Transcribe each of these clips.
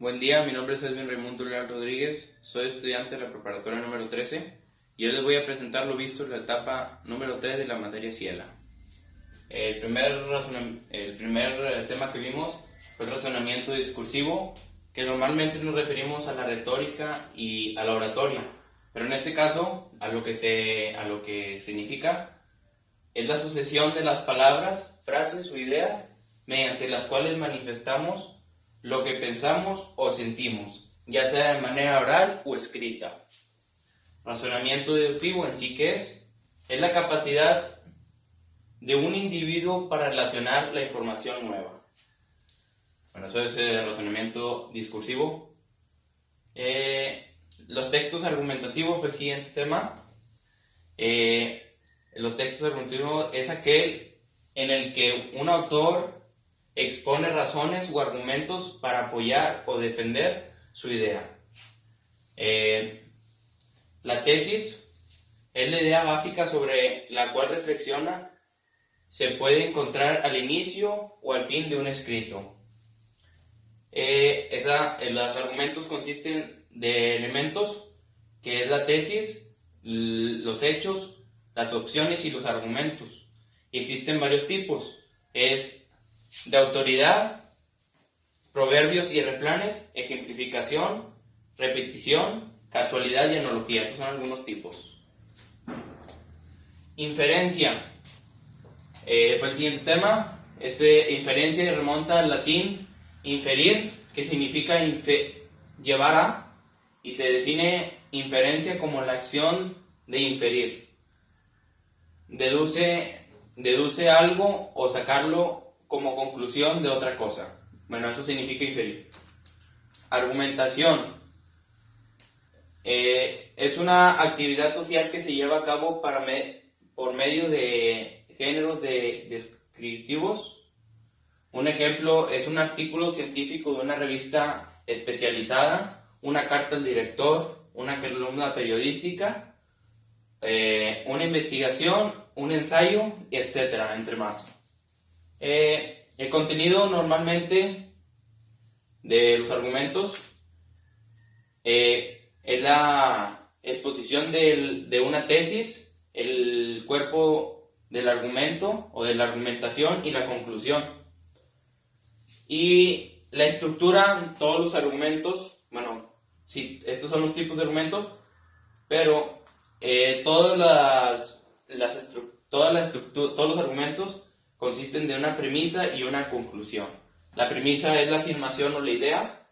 Buen día, mi nombre es Edwin Raimundo Leal Rodríguez, soy estudiante de la preparatoria número 13 y hoy les voy a presentar lo visto en la etapa número 3 de la materia Ciela. El primer tema que vimos fue el razonamiento discursivo, que normalmente nos referimos a la retórica y a la oratoria, pero en este caso a lo que significa es la sucesión de las palabras, frases o ideas mediante las cuales manifestamos lo que pensamos o sentimos, ya sea de manera oral o escrita. Razonamiento deductivo en sí, ¿qué es? Es la capacidad de un individuo para relacionar la información nueva. Bueno, eso es el razonamiento discursivo. Los textos argumentativos fue el siguiente tema. Los textos argumentativos es aquel en el que un autor expone razones o argumentos para apoyar o defender su idea. La tesis es la idea básica sobre la cual reflexiona. Se puede encontrar al inicio o al fin de un escrito. Los argumentos consisten de elementos, que es la tesis, los hechos, las opciones y los argumentos. Y existen varios tipos. Es de autoridad, proverbios y refranes, ejemplificación, repetición, casualidad y analogía. Estos son algunos tipos. Inferencia. Fue el siguiente tema. Inferencia remonta al latín inferir, que significa llevar a, y se define inferencia como la acción de inferir. Deduce algo o sacarlo como conclusión de otra cosa. Bueno, eso significa inferir. Argumentación. Es una actividad social que se lleva a cabo por medio de géneros descriptivos. Un ejemplo es un artículo científico de una revista especializada, una carta al director, una columna periodística, una investigación, un ensayo, etcétera, entre más. El contenido normalmente de los argumentos es la exposición de una tesis, el cuerpo del argumento o de la argumentación y la conclusión. Y la estructura, todos los argumentos, bueno, sí, estos son los tipos de argumentos, pero todos los argumentos consisten de una premisa y una conclusión. La premisa es la afirmación o la idea,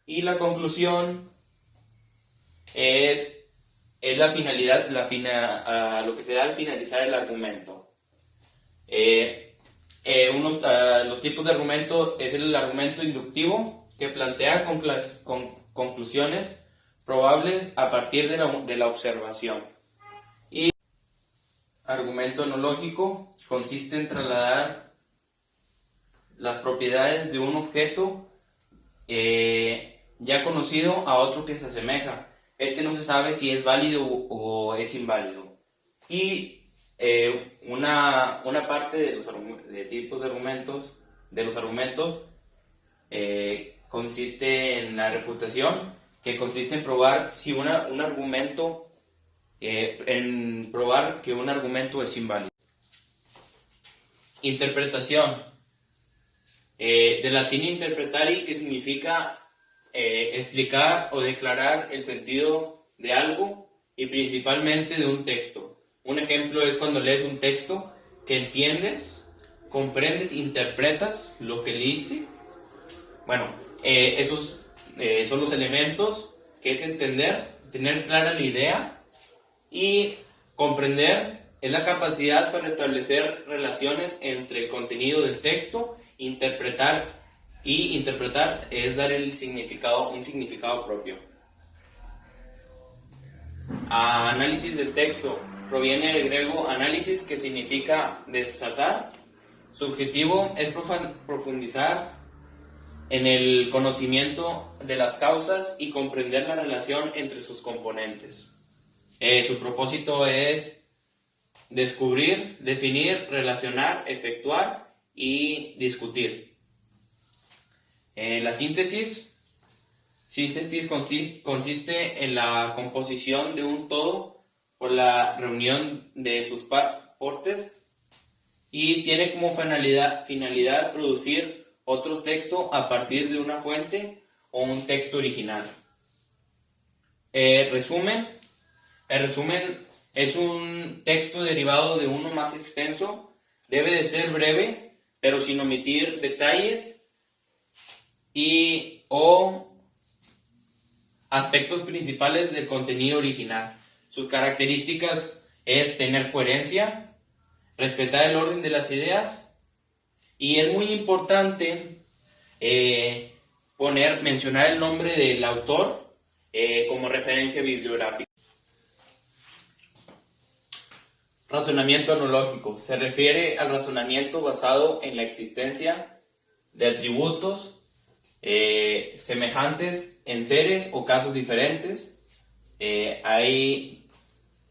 y la conclusión es la finalidad, lo que se da al finalizar el argumento. Los tipos de argumento es el argumento inductivo, que plantea conclusiones probables a partir de la observación. Y argumento analógico consiste en trasladar las propiedades de un objeto ya conocido a otro que se asemeja. No se sabe si es válido o es inválido. Y una parte de tipos de los argumentos consiste en la refutación, que consiste en probar en probar que un argumento es inválido. Interpretación. Del latín interpretari, que significa explicar o declarar el sentido de algo, y principalmente de un texto. Un ejemplo es cuando lees un texto que entiendes, comprendes, interpretas lo que leíste. Bueno, esos son los elementos, que es entender, tener clara la idea, y comprender es la capacidad para establecer relaciones entre el contenido del texto. Interpretar es dar un significado propio. Análisis del texto proviene del griego análisis, que significa desatar. Su objetivo es profundizar en el conocimiento de las causas y comprender la relación entre sus componentes. Su propósito es descubrir, definir, relacionar, efectuar y discutir. La síntesis Síntesis consiste en la composición de un todo por la reunión de sus partes y tiene como finalidad producir otro texto a partir de una fuente o un texto original. Resumen. El resumen es un texto derivado de uno más extenso. Debe de ser breve, pero sin omitir detalles o aspectos principales del contenido original. Sus características es tener coherencia, respetar el orden de las ideas, y es muy importante mencionar el nombre del autor como referencia bibliográfica. Razonamiento analógico. Se refiere al razonamiento basado en la existencia de atributos semejantes en seres o casos diferentes. Hay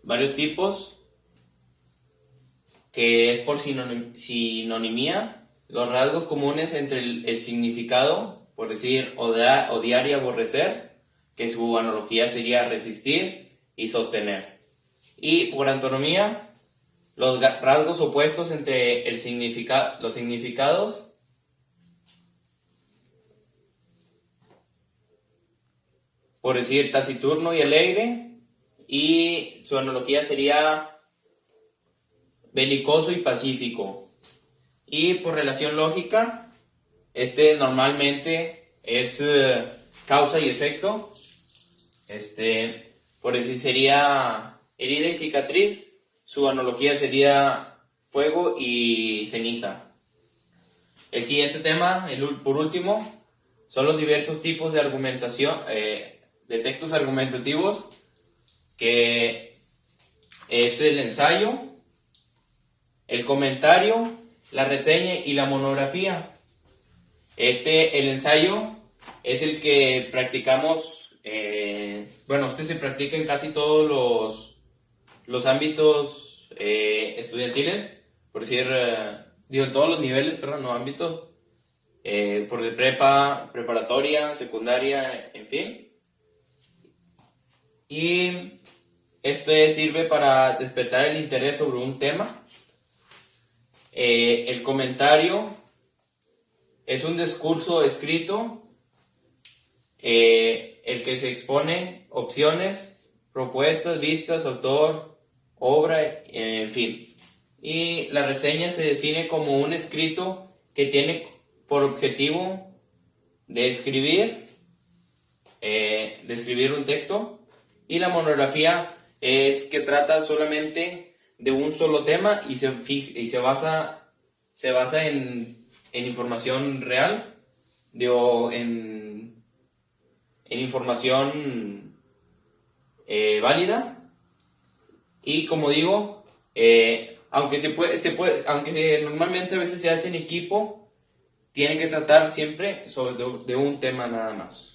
varios tipos, que es por sinonimía, los rasgos comunes entre el significado, por decir odiar y aborrecer, que su analogía sería resistir y sostener. Y por antonomía, los rasgos opuestos entre los significados, por decir taciturno y alegre, y su analogía sería belicoso y pacífico. Y por relación lógica, normalmente es causa y efecto. Por decir sería herida y cicatriz, su analogía sería fuego y ceniza. El siguiente tema, por último, son los diversos tipos de argumentación, de textos argumentativos, que es el ensayo, el comentario, la reseña y la monografía. El ensayo es el que practicamos, se practica en casi todos los ámbitos estudiantiles, por decir, en todos los niveles, ámbitos, por de preparatoria, secundaria, en fin. Y sirve para despertar el interés sobre un tema. El comentario es un discurso escrito, el que se expone opciones, propuestas, vistas, autor, obra, en fin. Y la reseña se define como un escrito que tiene por objetivo describir un texto. Y la monografía es que trata solamente de un solo tema y se basa en información real, en información válida. Y como digo, aunque normalmente a veces se hace en equipo, tiene que tratar siempre de un tema nada más.